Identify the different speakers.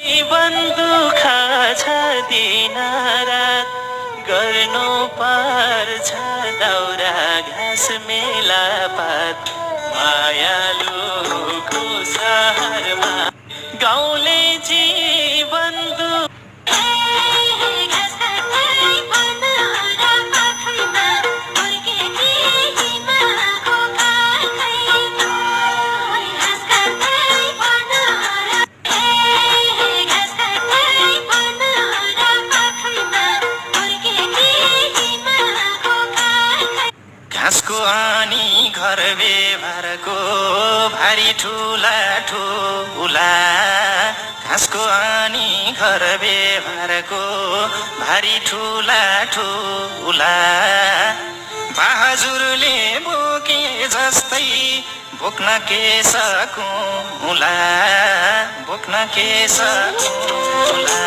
Speaker 1: जीवन दुःख छ दिन रात गर्नु पर्छ दाउरा घाँस मेलापात मायालुको सहरमा गाउँले जीवन घाँसको अनि घर व्यवहारको भारी ठुला ठुला घाँसको अनि घर व्यवहारको भारी ठुला ठुला बहाजुरले बोके जस्तै बोक्न के सकौँला बोक्न के सकौँला